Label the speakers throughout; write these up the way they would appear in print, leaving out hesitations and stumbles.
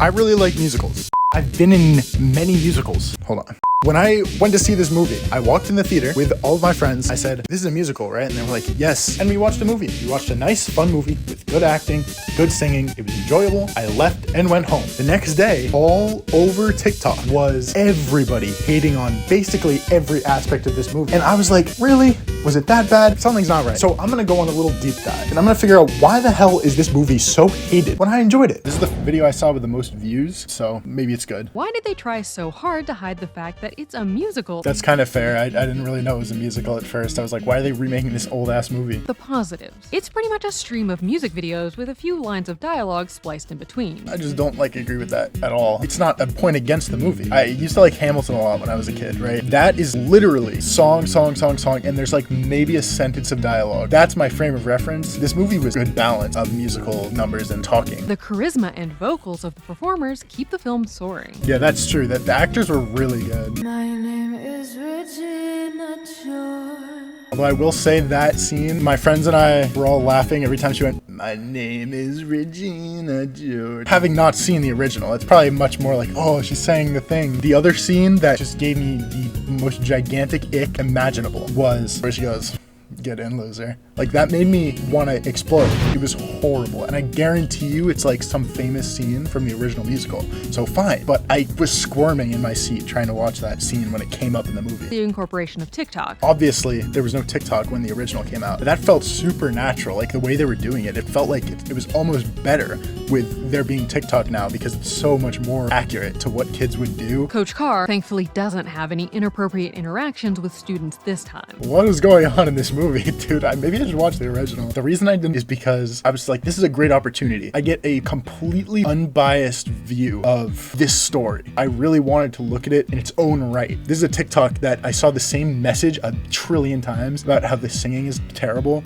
Speaker 1: I really like musicals. I've been in many musicals. Hold on. When I went to see this movie, I walked in the theater with all of my friends. I said, this is a musical, right? And they were like, yes. And we watched a movie. We watched a nice, fun movie with good acting, good singing. It was enjoyable. I left and went home. The next day, all over TikTok was everybody hating on basically every aspect of this movie. And I was like, really? Was it that bad? Something's not right. So I'm gonna go on a little deep dive and I'm gonna figure out why the hell is this movie so hated when I enjoyed it. This is the video I saw with the most views, so maybe it's good.
Speaker 2: Why did they try so hard to hide the fact that it's a musical?
Speaker 1: That's kind of fair. I didn't really know it was a musical at first. I was like, why are they remaking this old ass movie?
Speaker 2: The positives. It's pretty much a stream of music videos with a few lines of dialogue spliced in between.
Speaker 1: I just don't agree with that at all. It's not a point against the movie. I used to like Hamilton a lot when I was a kid, right? That is literally song, song, song, song, and there's like maybe a sentence of dialogue. That's my frame of reference. This movie was a good balance of musical numbers and talking.
Speaker 2: The charisma and vocals of the performers keep the film soaring.
Speaker 1: Yeah, that's true. That the actors were really good.
Speaker 3: My name is Regina George.
Speaker 1: Although I will say that scene, my friends and I were all laughing every time she went, my name is Regina George. Having not seen the original, it's probably much more like, oh, she's saying the thing. The other scene that just gave me the most gigantic ick imaginable was where she goes, get in, loser. Like, that made me want to explode. It was horrible. And I guarantee you it's like some famous scene from the original musical. So fine. But I was squirming in my seat trying to watch that scene when it came up in the movie.
Speaker 2: The incorporation of TikTok.
Speaker 1: Obviously, there was no TikTok when the original came out. But that felt supernatural. Like, the way they were doing it, it felt like it was almost better with there being TikTok now because it's so much more accurate to what kids would do.
Speaker 2: Coach Carr thankfully doesn't have any inappropriate interactions with students this time.
Speaker 1: What is going on in this movie, dude? Maybe I should watch the original. The reason I didn't is because I was like, this is a great opportunity. I get a completely unbiased view of this story. I really wanted to look at it in its own right. This is a TikTok that I saw the same message a trillion times about how the singing is terrible.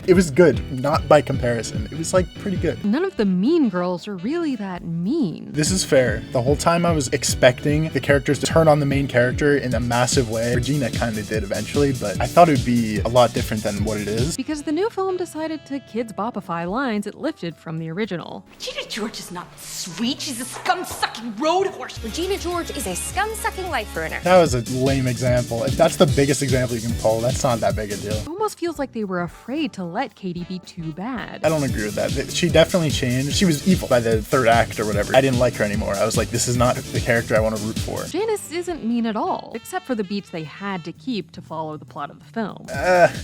Speaker 1: It was good, not by comparison. It was like pretty good.
Speaker 2: None of the mean girls are really that mean.
Speaker 1: This is fair. The whole time I was expecting the characters to turn on the main character in a massive way. Regina kind of did eventually, but I thought it would be a lot different than what it is.
Speaker 2: Because the new film decided to kids bopify lines it lifted from the original.
Speaker 4: Regina George is not sweet. She's a scum-sucking road horse.
Speaker 5: Regina George is a scum-sucking life ruiner.
Speaker 1: That was a lame example. If that's the biggest example you can pull, that's not that big a deal.
Speaker 2: It almost feels like they were afraid to let Katie be too bad.
Speaker 1: I don't agree with that. She definitely changed. She was evil by the third act or whatever. I didn't like her anymore. I was like, this is not the character I want to root for.
Speaker 2: Janice isn't mean at all, except for the beats they had to keep to follow the plot of the film.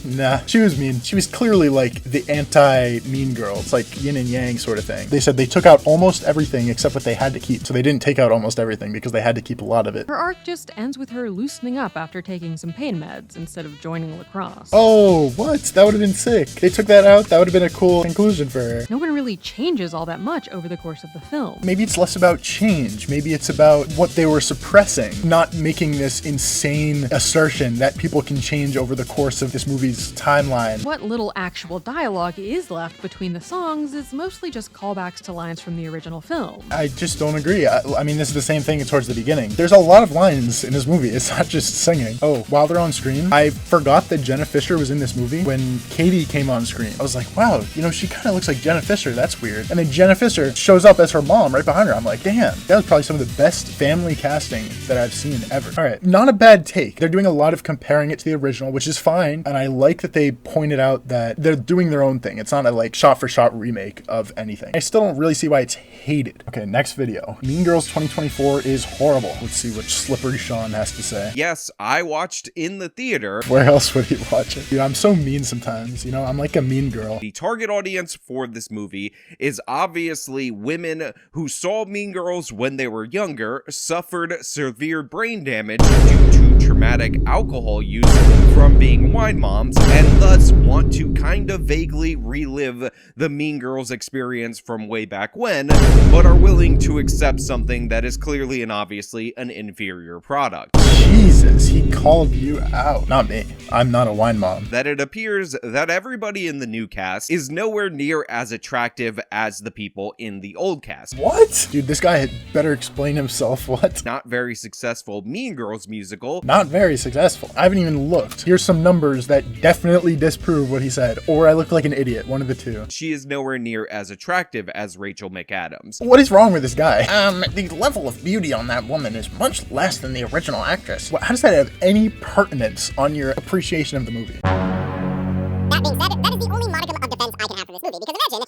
Speaker 1: Nah. She was mean. She was clearly like the anti-mean girl. It's like yin and yang sort of thing. They said they took out almost everything except what they had to keep. So they didn't take out almost everything because they had to keep a lot of it.
Speaker 2: Her arc just ends with her loosening up after taking some pain meds instead of joining lacrosse.
Speaker 1: Oh, what? That would have been sick. They took that out. That would have been a cool conclusion for her.
Speaker 2: No one really changes all that much over the course of the film.
Speaker 1: Maybe it's less about change. Maybe it's about what they were suppressing, not making this insane assertion that people can change over the course of this movie's timeline.
Speaker 2: What little actual dialogue is left between the songs is mostly just callbacks to lines from the original film.
Speaker 1: I just don't agree. I mean, this is the same thing towards the beginning. There's a lot of lines in this movie. It's not just singing. Oh, while they're on screen, I forgot that Jenna Fischer was in this movie when Katie came on screen. I was like, wow, you know, she kind of looks like Jenna Fischer. That's weird. And then Jenna Fischer shows up as her mom right behind her. I'm like, damn, that was probably some of the best family casting that I've seen ever. All right, not a bad take. They're doing a lot of comparing it to the original, which is fine. And I like that they pointed out that they're doing their own thing. It's not a like shot for shot remake of anything. I still don't really see why it's hated. Okay, next video. Mean Girls 2024 is horrible. Let's see what Slippery Sean has to say.
Speaker 6: Yes, I watched in the theater.
Speaker 1: Where else would he watch it? Dude, I'm so mean sometimes. You know, I'm like a mean girl.
Speaker 6: The target audience for this movie is obviously women who saw Mean Girls when they were younger, suffered severe brain damage due to traumatic alcohol use from being wine moms, and thus want to kind of vaguely relive the Mean Girls experience from way back when, but are willing to accept something that is clearly and obviously an inferior product.
Speaker 1: Jesus. because he called you out. Not me. I'm not a wine mom.
Speaker 6: That it appears that everybody in the new cast is nowhere near as attractive as the people in the old cast.
Speaker 1: What? Dude, this guy had better explain himself. What?
Speaker 6: Not very successful Mean Girls musical.
Speaker 1: Not very successful. I haven't even looked. Here's some numbers that definitely disprove what he said, or I look like an idiot, one of the two.
Speaker 6: She is nowhere near as attractive as Rachel McAdams.
Speaker 1: What is wrong with this guy? The level of beauty on that woman is much less than the original actress. How does that have any pertinence on your appreciation of the movie?
Speaker 7: That being said, that is the only modicum of defense I can have for this movie, because imagine...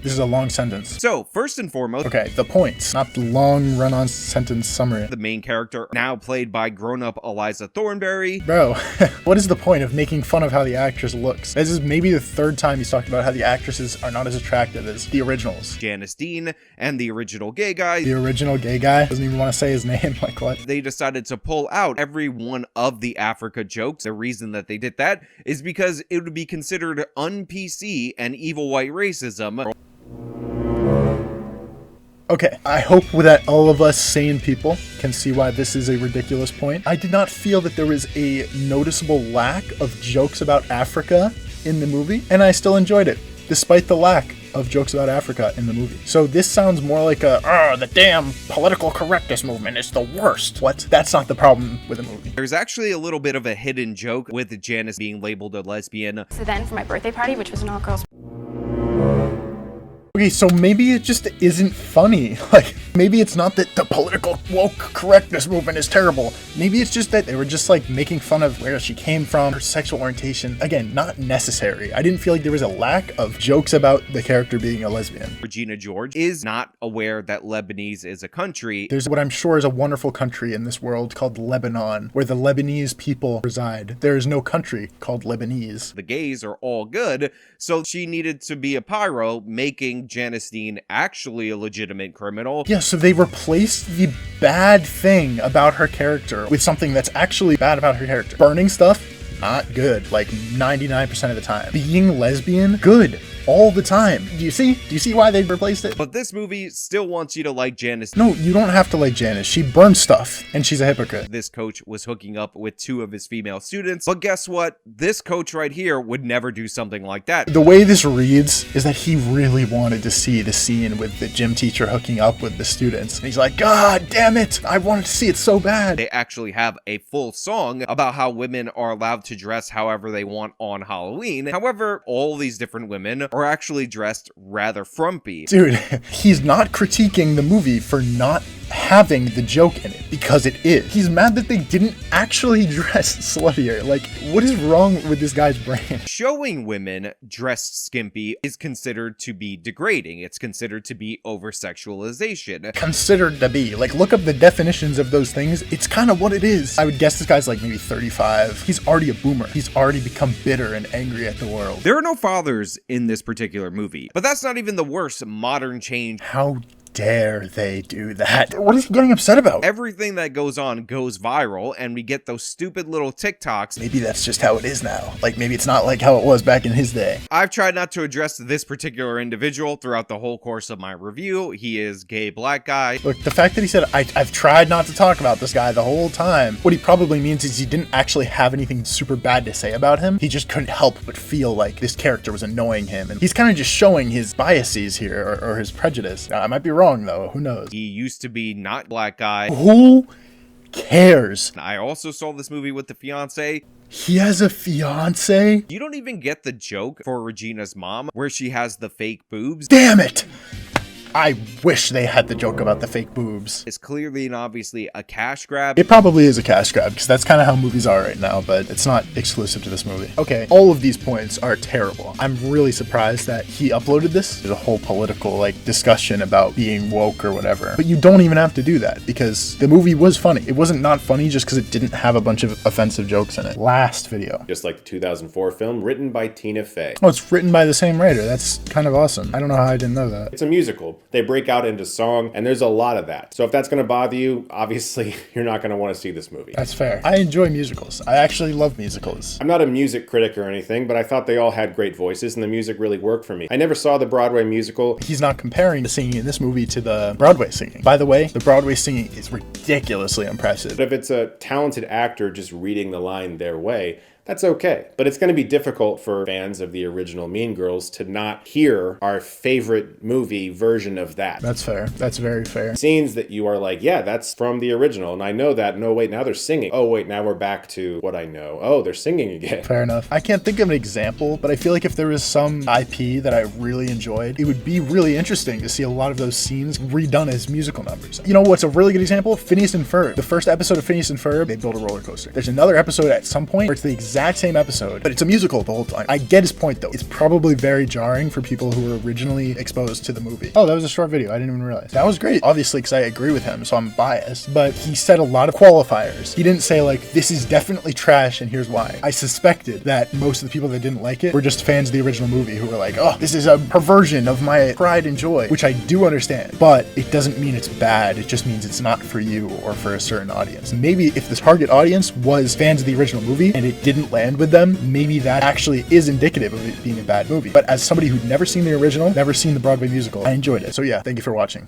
Speaker 1: This is a long sentence.
Speaker 6: So, first and foremost,
Speaker 1: Okay, the points, not the long run-on sentence summary.
Speaker 6: the main character, now played by grown-up Eliza Thornberry.
Speaker 1: Bro, what is the point of making fun of how the actress looks? This is maybe the third time he's talked about how the actresses are not as attractive as the originals.
Speaker 6: Janice Dean, and the original gay guy.
Speaker 1: The original gay guy doesn't even want to say his name, like what?
Speaker 6: They decided to pull out every one of the Africa jokes. The reason that they did that is because it would be considered un-PC and evil white racism.
Speaker 1: Okay, I hope that all of us sane people can see why this is a ridiculous point. I did not feel that there was a noticeable lack of jokes about Africa in the movie, and I still enjoyed it, despite the lack of jokes about Africa in the movie. So this sounds more like the damn political correctness movement is the worst. What? That's not the problem with the movie.
Speaker 6: There's actually a little bit of a hidden joke with Janice being labeled a lesbian.
Speaker 8: So then for my birthday party, which was an all-girls.
Speaker 1: Okay, so maybe it just isn't funny. Like, maybe it's not that the political woke correctness movement is terrible. Maybe it's just that they were just like making fun of where she came from, her sexual orientation. Again, not necessary. I didn't feel like there was a lack of jokes about the character being a lesbian.
Speaker 6: Regina George is not aware that Lebanese is a country.
Speaker 1: There's what I'm sure is a wonderful country in this world called Lebanon, where the Lebanese people reside. There is no country called Lebanese.
Speaker 6: The gays are all good, so she needed to be a pyro, making Janice Dean actually a legitimate criminal.
Speaker 1: Yeah, so they replaced the bad thing about her character with something that's actually bad about her character. Burning stuff, not good, like 99% of the time. Being lesbian, good. All the time. Do you see why they replaced it?
Speaker 6: But this movie still wants you to like Janice.
Speaker 1: No, you don't have to like Janice. She burns stuff, and she's a hypocrite.
Speaker 6: This coach was hooking up with two of his female students, but guess what? This coach right here would never do something like that.
Speaker 1: The way this reads is that he really wanted to see the scene with the gym teacher hooking up with the students. And he's like, God damn it, I wanted to see it so bad.
Speaker 6: They actually have a full song about how women are allowed to dress however they want on Halloween. However, all these different women are actually dressed rather frumpy.
Speaker 1: Dude, he's not critiquing the movie for not having the joke in it, because it is. He's mad that they didn't actually dress sluttier. Like, what is wrong with this guy's brain?
Speaker 6: Showing women dressed skimpy is considered to be degrading. It's considered to be over-sexualization.
Speaker 1: Considered to be. Like, look up the definitions of those things. It's kind of what it is. I would guess this guy's like maybe 35. He's already a boomer. He's already become bitter and angry at the world.
Speaker 6: There are no fathers in this particular movie, but that's not even the worst modern change.
Speaker 1: How dare they do that? What is he getting upset about?
Speaker 6: Everything that goes on goes viral, and we get those stupid little TikToks.
Speaker 1: Maybe that's just how it is now. Like, maybe it's not like how it was back in his day.
Speaker 6: I've tried not to address this particular individual throughout the whole course of my review. He is gay black guy.
Speaker 1: Look, the fact that he said, I've tried not to talk about this guy the whole time, what he probably means is he didn't actually have anything super bad to say about him. He just couldn't help but feel like this character was annoying him. And he's kind of just showing his biases here, or his prejudice. Now, I might be wrong, though. Who knows?
Speaker 6: He used to be not black guy.
Speaker 1: Who cares?
Speaker 6: I also saw this movie with the fiance.
Speaker 1: He has a fiance?
Speaker 6: You don't even get the joke for Regina's mom, where she has the fake boobs.
Speaker 1: Damn it! I wish they had the joke about the fake boobs.
Speaker 6: It's clearly and obviously a cash grab.
Speaker 1: It probably is a cash grab, because that's kind of how movies are right now, but it's not exclusive to this movie. Okay, all of these points are terrible. I'm really surprised that he uploaded this. There's a whole political, discussion about being woke or whatever. But you don't even have to do that, because the movie was funny. It wasn't not funny just because it didn't have a bunch of offensive jokes in it. Last video.
Speaker 9: Just like the 2004 film, written by Tina Fey.
Speaker 1: Oh, it's written by the same writer. That's kind of awesome. I don't know how I didn't know that.
Speaker 9: It's a musical, musical. They break out into song, and there's a lot of that. So if that's going to bother you, obviously you're not going to want to see this movie.
Speaker 1: That's fair. I enjoy musicals. I actually love musicals.
Speaker 9: I'm not a music critic or anything, but I thought they all had great voices and the music really worked for me. I never saw the Broadway musical.
Speaker 1: He's not comparing the singing in this movie to the Broadway singing. By the way, the Broadway singing is ridiculously impressive.
Speaker 9: But if it's a talented actor just reading the line their way, that's okay. But it's going to be difficult for fans of the original Mean Girls to not hear our favorite movie version of that.
Speaker 1: That's fair. That's very fair.
Speaker 9: Scenes that you are like, yeah, that's from the original, and I know that. No, wait, now they're singing. Oh, wait, now we're back to what I know. Oh, they're singing again.
Speaker 1: Fair enough. I can't think of an example, but I feel like if there was some IP that I really enjoyed, it would be really interesting to see a lot of those scenes redone as musical numbers. You know what's a really good example? Phineas and Ferb. The first episode of Phineas and Ferb, they build a roller coaster. There's another episode at some point where it's the exact same episode, but it's a musical the whole time. I get his point though. It's probably very jarring for people who were originally exposed to the movie. Oh, that was a short video. I didn't even realize. That was great. Obviously, because I agree with him, so I'm biased, but he said a lot of qualifiers. He didn't say like, this is definitely trash and here's why. I suspected that most of the people that didn't like it were just fans of the original movie who were like, oh, this is a perversion of my pride and joy, which I do understand, but it doesn't mean it's bad. It just means it's not for you or for a certain audience. Maybe if the target audience was fans of the original movie and it didn't land with them, maybe that actually is indicative of it being a bad movie. But as somebody who'd never seen the original, never seen the Broadway musical, I enjoyed it. So yeah, thank you for watching.